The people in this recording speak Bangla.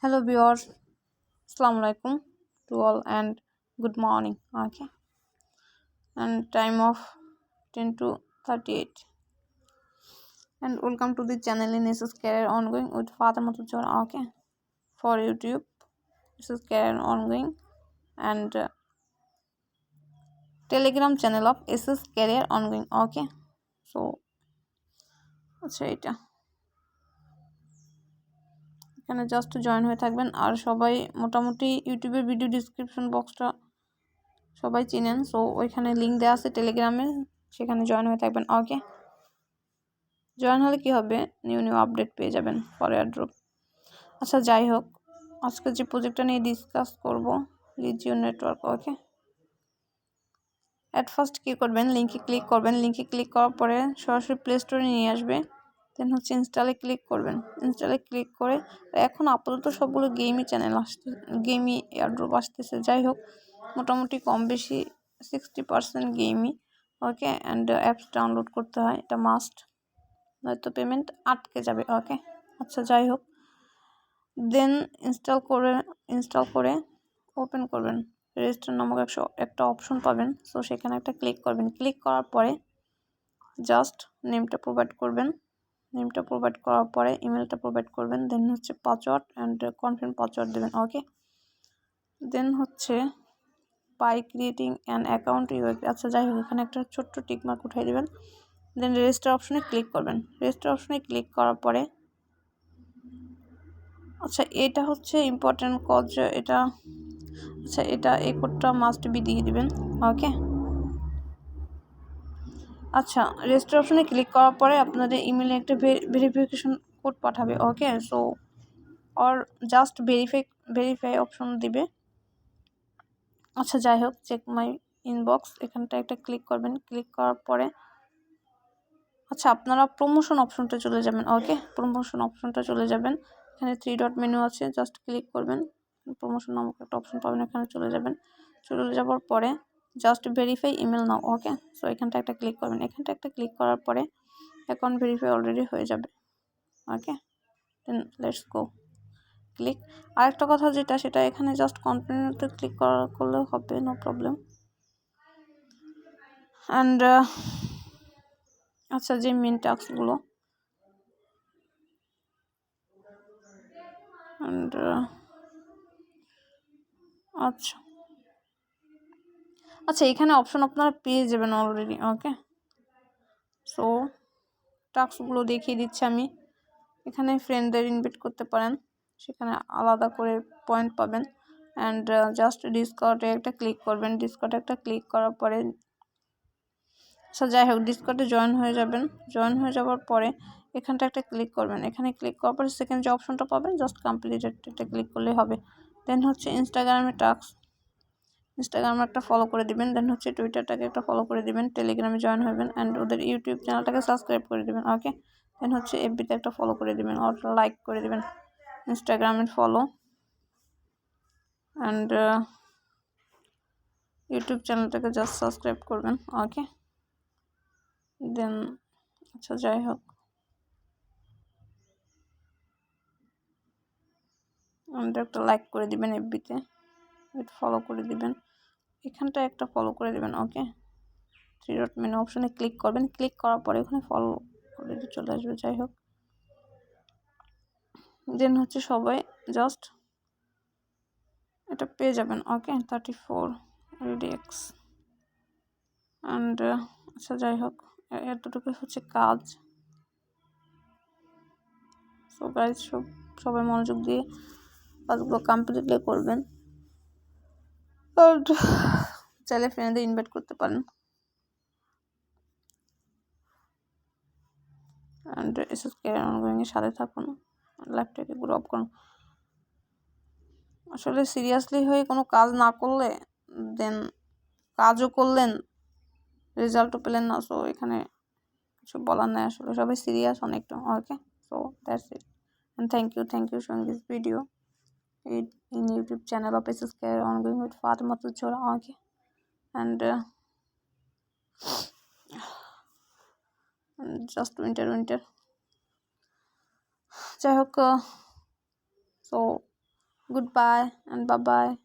Hello viewers, Assalamu alaikum to all and good morning. Okay, and time of 10 to 38, and welcome to the channel in this is Career Ongoing with Fatima Tuchora. Okay, for YouTube this is Career Ongoing and Telegram channel of SS Career Ongoing. Okay, so আচ্ছা এটা এখানে জাস্ট জয়েন হয়ে থাকবেন আর সবাই মোটামুটি ইউটিউবের ভিডিও ডেসক্রিপশন বক্সটা সবাই চিনেন, সো ওইখানে লিঙ্ক দেওয়া আছে টেলিগ্রামে, সেখানে জয়েন হয়ে থাকবেন। ওকে, জয়েন হলে কি হবে, নিউ আপডেট পেয়ে যাবেন ফর এয়ারড্রপ। আচ্ছা যাই হোক, আজকে যে প্রজেক্টটা নিয়ে ডিসকাস করব, Legion Network. Okay, at first কী করবেন, লিঙ্কে ক্লিক করবেন। লিঙ্কে ক্লিক করার পরে সরাসরি প্লে স্টোরে নিয়ে আসবে। দেন হচ্ছে ইনস্টলে ক্লিক করবেন। ইনস্টলে ক্লিক করে এখন আপাতত সবগুলো গেমই চ্যানেল আসছে, গেমই এয়ারড্রপ আসতেছে। যাই হোক, মোটামুটি কম বেশি 60% গেমই। ওকে, অ্যান্ড অ্যাপস ডাউনলোড করতে হয়, এটা মাস্ট, নয়তো পেমেন্ট আটকে যাবে। ওকে, আচ্ছা যাই হোক, দেন ইনস্টল করে ওপেন করবেন। রেজিস্টার নামক একটা অপশন পাবেন, সো সেখানে একটা ক্লিক করবেন। ক্লিক করার পরে জাস্ট নেমটা প্রোভাইড করবেন। নেমটা প্রোভাইড করার পরে ইমেলটা প্রোভাইড করবেন। দেন হচ্ছে পাসওয়ার্ড অ্যান্ড কনফার্ম পাসওয়ার্ড দেবেন। ওকে, দেন হচ্ছে by creating an account you. আচ্ছা যাই হোক, এখানে একটা ছোট্ট টিকমার্ক উঠাই দেবেন। দেন রেজিস্টার অপশনে ক্লিক করবেন। রেজিস্টার অপশনে ক্লিক করার পরে আচ্ছা এটা হচ্ছে ইম্পর্টেন্ট কজ, এটা আচ্ছা এই কোডটা মাস্ট বি দিয়ে দিবেন। ওকে, আচ্ছা রেজিস্টার অপশনে ক্লিক করার পরে আপনাদের ইমেলে একটা ভেরিফিকেশন কোড পাঠাবে। Okay, so or just verify option দিবে। আচ্ছা যাই হোক, চেক মাই ইনবক্স, এখানটা একটা ক্লিক করবেন। ক্লিক করার পরে আচ্ছা আপনারা প্রমোশন অপশনটা চলে যাবেন। ওকে, প্রমোশন অপশনটা চলে যাবেন। এখানে 3 ডট মেনু আছে, জাস্ট ক্লিক করবেন। প্রমোশন নামক একটা অপশন পাবেন, এখানে চলে যাবেন। চলে যাওয়ার পরে জাস্ট ভেরিফাই ইমেল নাও। ওকে, সো এখানটা একটা ক্লিক করবেন। এখানটা একটা ক্লিক করার পরে অ্যাকাউন্ট ভেরিফাই অলরেডি হয়ে যাবে। ওকে, দেন লেটস গো ক্লিক। আরেকটা কথা যেটা, সেটা এখানে জাস্ট কন্টিনিউতে ক্লিক করলে হবে, নো প্রবলেম। অ্যান্ড আচ্ছা যে মেন টাস্কগুলো অ্যান্ড আচ্ছা এখানে অপশন আপনারা পেয়ে যাবেন অলরেডি। ওকে, সো টাস্কগুলো দেখিয়ে দিচ্ছি আমি। এখানে ফ্রেন্ডদের ইনভাইট করতে পারেন, সেখানে আলাদা করে পয়েন্ট পাবেন। অ্যান্ড জাস্ট ডিসকর্ডে একটা ক্লিক করবেন। ডিসকর্ডে একটা ক্লিক করার পরে আচ্ছা যাই হোক, ডিসকর্ডে জয়েন হয়ে যাবেন। জয়েন হয়ে যাওয়ার পরে এখানটা একটা ক্লিক করবেন। এখানে ক্লিক করার পরে সেকেন্ড যে অপশনটা পাবেন, জাস্ট কমপ্লিটেড এটা ক্লিক করলেই হবে। দেন হচ্ছে ইনস্টাগ্রামে টাস্ক, ইনস্টাগ্রামে একটা ফলো করে দিবেন। দেন হচ্ছে টুইটারটাকে একটা ফলো করে দিবেন। টেলিগ্রামে জয়েন হবেন অ্যান্ড ওদের ইউটিউব চ্যানেলটাকে সাবস্ক্রাইব করে দিবেন। ওকে, দেন হচ্ছে এফবিতে একটা ফলো করে দিবেন, আর লাইক করে দিবেন। ইনস্টাগ্রামে ফলো অ্যান্ড ইউটিউব চ্যানেলটাকে জাস্ট সাবস্ক্রাইব করবেন। ওকে, দেন আচ্ছা যাই হোক, একটা লাইক করে দিবেন। এফবিতে ফলো করে দিবেন, এখানটা একটা ফলো করে দিবেন। ওকে, 3 ডট মেনু অপশনে ক্লিক করবেন। ক্লিক করার পরে ওখানে ফলো অলরেডি চলে আসবে। যাই হোক, দেন হচ্ছে সবাই জাস্ট এটা পেয়ে যাবেন। ওকে, 34 রেডিএক্স অ্যান্ড আচ্ছা যাই হোক, এতটুকু হচ্ছে কাজ। সো গাইজ সবাই মনোযোগ দিয়ে কাজগুলো কমপ্লিটলি করবেন। আর চাইলে ফ্রেন্ডদের ইনভাইট করতে পারেন। অ্যান্ড এসএস ক্যারিয়ার অনগোয়িংয়ের সাথে থাকুন, লাইফটাকে গ্রো আপ করুন। আসলে সিরিয়াসলি হয়ে কোনো কাজ না করলে, দেন কাজও করলেন, রেজাল্টও পেলেন না, সো এখানে কিছু বলার নেই। আসলে সবাই সিরিয়াস অনেকটা। Okay, so that's it and thank you showing this video in YouTube channel of SS Career Ongoing with Fatima Tuchora. Okay, and just winter যাই হোক, so Goodbye and bye bye.